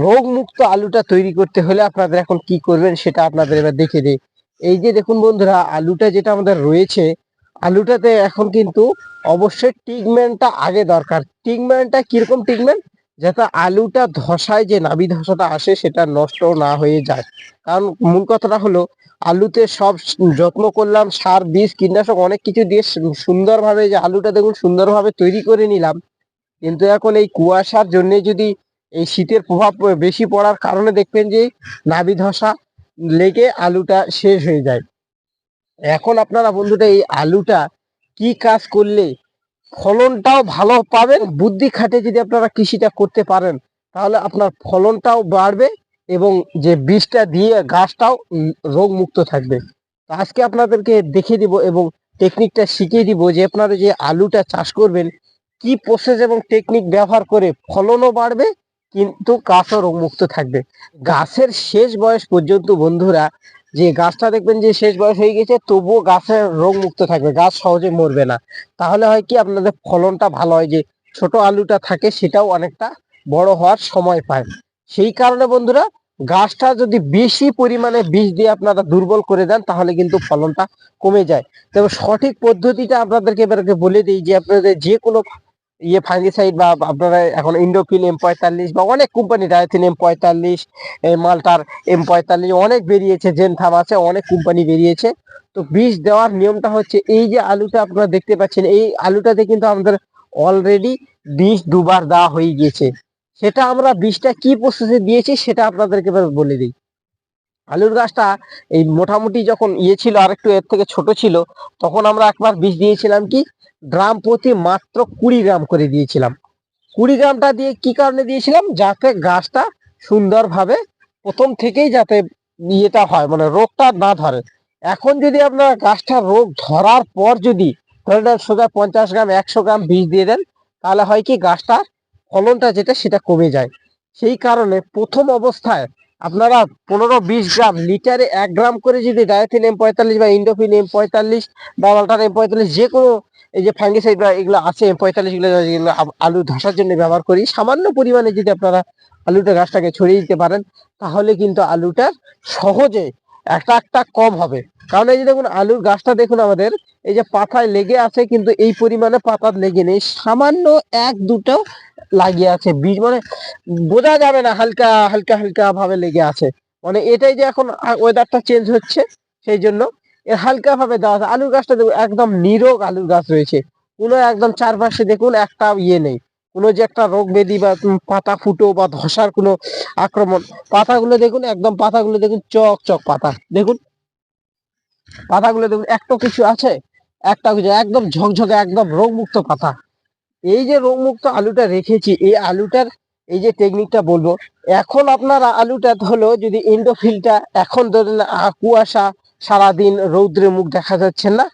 রোগমুক্ত আলুটা তৈরি করতে হলে আপনাদের এখন কি করবেন সেটা আপনাদের এবার দেখে দিই। এই যে দেখুন বন্ধুরা, আলুটা যেটা আমাদের রয়েছে, আলুটাতে এখন কিন্তু অবশ্যই ট্রিটমেন্টটা আগে দরকার। ট্রিটমেন্টটা কিরকম ট্রিটমেন্ট, যাতে আলুটা ধসায় যে নাভি ধসাটা আসে সেটা নষ্ট না হয়ে যায়। কারণ মূল কথাটা হলো, আলুতে সব যত্ন করলাম, সার বীজ কীটনাশক অনেক কিছু দিয়ে সুন্দরভাবে যে আলুটা দেখুন সুন্দরভাবে তৈরি করে নিলাম, কিন্তু এখন এই কুয়াশার জন্য যদি এই শীতের প্রভাব বেশি পড়ার কারণে দেখবেন যে নাভি ধসা লেগে আলুটা শেষ হয়ে যায়। এখন আপনারা বন্ধুরা এই আলুটা কি কাজ করলে ফলনটাও ভালো পাবেন, বুদ্ধি খাটে যদি আপনারা কৃষিটা করতে পারেন তাহলে আপনার ফলনটাও বাড়বে এবং যে বীজটা দিয়ে গাছটাও রোগ মুক্ত থাকবে। তো আজকে আপনাদেরকে দেখিয়ে দিব এবং টেকনিকটা শিখিয়ে দিব যে আপনারা যে আলুটা চাষ করবেন কি প্রসেস এবং টেকনিক ব্যবহার করে ফলনও বাড়বে কিন্তু গাছও রোগমুক্ত থাকবে। গাছের শেষ বয়স পর্যন্ত বন্ধুরা, যে গাছটা দেখবেন যে শেষ বয়স হয়ে গেছে তবুও গাছের রোগ মুক্ত থাকবে, গাছ সহজে মরবে না। তাহলে হয় কি আপনাদের ফলনটা ভালো হয়, যে ছোট আলুটা থাকে সেটাও অনেকটা বড় হওয়ার সময় পায়। সেই কারণে বন্ধুরা, গাছটা যদি বেশি পরিমাণে বীজ দিয়ে আপনারা দুর্বল করে দেন তাহলে কিন্তু ফলনটা কমে যায়। তবে সঠিক পদ্ধতিটা আপনাদেরকে এবারে বলে দিই, যে আপনাদের যে কোনো ফাঙ্গিসাইড বা আপনারা এখন ইন্ডোফিল M45 বা অনেক কোম্পানি, ডায়াথিন M45, মাল্টার M45 অনেক বেরিয়েছে, জেনথাম আছে, অনেক কোম্পানি বেরিয়েছে। তো বীজ দেওয়ার নিয়মটা হচ্ছে, এই যে আলুটা আপনারা দেখতে পাচ্ছেন এই আলুটাতে কিন্তু আমাদের অলরেডি বীজ দুবার দেওয়া হয়ে গিয়েছে। সেটা আমরা বীজটা কি প্রসেসে দিয়েছি সেটা আপনাদেরকে এবার বলে দিই। আলুর গাছটা এই মোটামুটি যখন ছিল আর একটু এর থেকে ছোট ছিল, তখন আমরা একবার বীজ দিয়েছিলাম কি, গ্রাম প্রতি মাত্র 20 গ্রাম করে দিয়েছিলাম। 20 গ্রামটা দিয়ে কি কারণে দিয়েছিলাম, যাতে গাছটা সুন্দরভাবে প্রথম থেকেই যাতে ইয়েটা হয়, মানে রোগটা না ধরে। এখন যদি আপনার গাছটা রোগ ধরার পর যদি ধরে নেন সোজা 50 গ্রাম 100 গ্রাম বীজ দিয়ে দেন, তাহলে হয় কি গাছটার ফলনটা যেটা সেটা কমে যায়। সেই কারণে প্রথম অবস্থায় আপনারা 15-20 গ্রাম, লিটারে 1 গ্রাম করে যদি ডায়াথিন M45 বা ইন্ডোফিন M45 বা মাল্টার M45, যে কোনো এই যে ফাঙ্গিসাইড বা এগুলো আছে M45, এগুলো যেগুলো আলু ধসার জন্য ব্যবহার করি, সামান্য পরিমাণে যদি আপনারা আলুটা গাছটাকে ছড়িয়ে দিতে পারেন তাহলে কিন্তু আলুটার সহজে একটা কম হবে। কারণ এই যে দেখুন আলুর গাছটা দেখুন আমাদের এই যে পাতায় লেগে আছে, কিন্তু এই পরিমাণে পাতা লেগে নেই, সামান্য 1-2টো লাগিয়ে আছে বীজ, মানে বোঝা যাবে না, হালকা হালকা হালকা ভাবে লেগে আছে। মানে এটাই যে এখন ওয়েদারটা চেঞ্জ হচ্ছে সেই জন্য এর হালকা ভাবে দেওয়া আছে। আলুর গাছটা দেখুন একদম নিরোগ আলুর গাছ রয়েছে, কোনো একদম চারপাশে দেখুন একটা নেই, কোনো যে একটা রোগ ব্যাধি বা পাতা ফুটো বা ধসার কোনো আক্রমণ। পাতাগুলো দেখুন একদম, পাতাগুলো দেখুন চক চক পাতা, দেখুন পাতাগুলো দেখুন একটা কিছু আছে, একটা কিছু একদম ঝকঝকে একদম রোগমুক্ত পাতা। এই যে রোগমুক্ত আলুটা রেখেছি, এই আলুটার এই যে টেকনিকটা বলবো, এখন আপনারা আলুটা হলো যদি ইন্ডোফিলটা এখন ধরেন কুয়াশা সারাদিন রৌদ্রের মুখ দেখা যাচ্ছে না,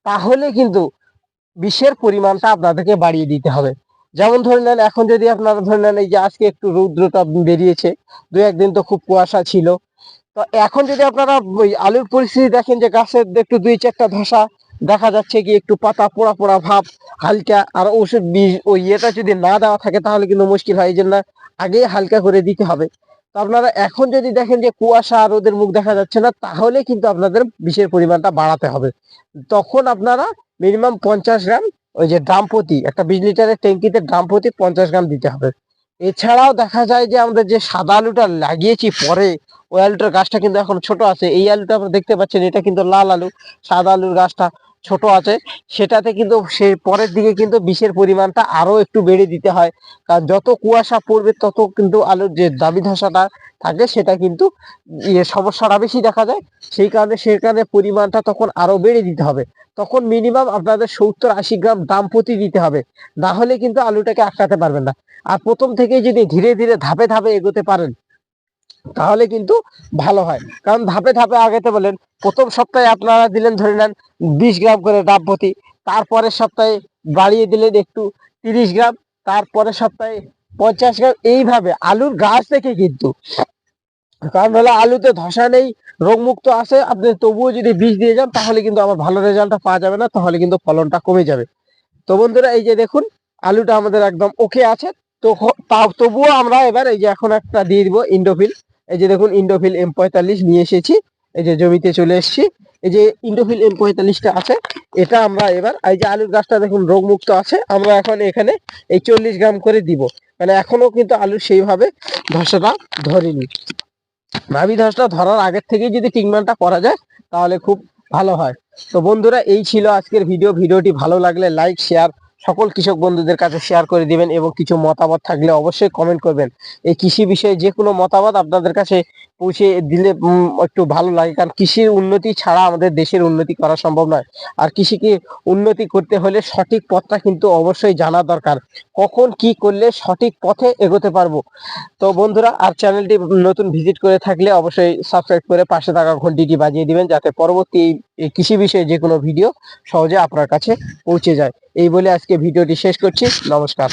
তাহলে কিন্তু বিষের পরিমাণটা আপনাদেরকে বাড়িয়ে দিতে হবে। যেমন ধরে নেন এখন যদি আপনারা ধরে নেন এই যে আজকে একটু রৌদ্রটা বেরিয়েছে, 2-1 দিন তো খুব কুয়াশা ছিল, তো এখন যদি আপনারা ওই আলুর পরিস্থিতি দেখেন যে গাছের একটু 2-4টা ধসা দেখা যাচ্ছে, কি একটু পাতা পোড়া পোড়া ভাব হালকা, আর ওষুধ বীজ ওই ইয়েটা যদি না দেওয়া থাকে তাহলে কিন্তু মুশকিল হয়, এই জন্য আগে হালকা করে দিতে হবে। তো আপনারা এখন যদি দেখেন যে কুয়াশা আর ওদের মুখ দেখা যাচ্ছে না, তাহলে কিন্তু আপনাদের বিষের পরিমাণটা বাড়াতে হবে। তখন আপনারা মিনিমাম 50 গ্রাম, ওই যে ড্রাম প্রতি একটা 20 লিটারের ট্যাঙ্কিতে ড্রাম প্রতি 50 গ্রাম দিতে হবে। এছাড়াও দেখা যায় যে আমাদের যে সাদা আলুটা লাগিয়েছি পরে, ওই আলুটার গাছটা কিন্তু এখন ছোট আছে। এই আলুটা আপনারা দেখতে পাচ্ছেন, এটা কিন্তু লাল আলু, সাদা আলুর গাছটা ছোট আছে। সেটাতে কিন্তু সেই পরের দিকে কিন্তু বিষের পরিমাণটা আরো একটু বেড়ে দিতে হয়, কারণ যত কুয়াশা পড়বে তত কিন্তু আলুর যে দাবি ধসাটা থাকে সেটা কিন্তু সমস্যাটা বেশি দেখা যায়। সেই কারণে সেখানে পরিমাণটা তখন আরো বেড়ে দিতে হবে। তখন মিনিমাম আপনাদের 70-80 গ্রাম দাম প্রতি দিতে হবে, না হলে কিন্তু আলুটাকে আটকাতে পারবেন না। আর প্রথম থেকে যদি ধীরে ধীরে ধাপে ধাপে এগোতে পারেন তাহলে কিন্তু ভালো হয়। কারণ ধাপে ধাপে আগাতে বলেন, প্রথম সপ্তাহে আপনারা দিলেন ধরে নেন 20 গ্রাম করে ডাব প্রতি, তারপরের সপ্তাহে বাড়িয়ে দিলেন একটু 30 গ্রাম, তারপরের সপ্তাহে 50 গ্রাম, এইভাবে আলুর গাছ থেকে কিন্তু। কারণ হলো আলুতে ধসা নেই, রোগমুক্ত আছে, আপনি তবুও যদি বীজ দিয়ে যান তাহলে কিন্তু আমার ভালো রেজাল্টটা পাওয়া যাবে না, তাহলে কিন্তু ফলনটা কমে যাবে। তো বন্ধুরা এই যে দেখুন আলুটা আমাদের একদম ওকে আছে। তো তাও তবুও আমরা এবার এই যে এখন একটা দিয়ে দিব ইন্ডোফিল। এই যে দেখুন ইন্ডোফিল M45 নিয়ে এসেছি, এই যে জমিতে চলে এসেছি। এই যে ইন্ডোফিল M45টা আছে, এটা আমরা এবার এই যে আলুর গাছটা দেখুন রোগমুক্ত আছে, আমরা এখন এখানে এই 40 গ্রাম করে দিব। মানে এখনো কিন্তু আলুর সেইভাবে ধসাটা ধরেনি। নাভি ধসটা ধরার আগের থেকেই যদি ট্রিটমেন্টটা করা যায় তাহলে খুব ভালো হয়। তো বন্ধুরা এই ছিল আজকের ভিডিওটি ভালো লাগলে লাইক শেয়ার সকল কৃষক বন্ধুদের কাছে শেয়ার করে দিবেন, এবং কিছু মতামত থাকলে অবশ্যই কমেন্ট করবেন। এই কৃষি বিষয়ে যে কোনো মতামত আপনাদের কাছে পৌঁছে দিলে একটু ভালো লাগে, কারণ কৃষির উন্নতি ছাড়া আমাদের দেশের উন্নতি করা সম্ভব নয়। আর কৃষিকে উন্নতি করতে হলে সঠিক পথটা কিন্তু অবশ্যই জানা দরকার, কখন কি করলে সঠিক পথে এগোতে পারবো। তো বন্ধুরা, আর চ্যানেলটি নতুন ভিজিট করে থাকলে অবশ্যই সাবস্ক্রাইব করে পাশে থাকা ঘন্টিটি বাজিয়ে দিবেন, যাতে পরবর্তী এই কৃষি বিষয়ে যে কোনো ভিডিও সহজে আপনার কাছে পৌঁছে যায়। এই বলে আজকে ভিডিওটি শেষ করছি। নমস্কার।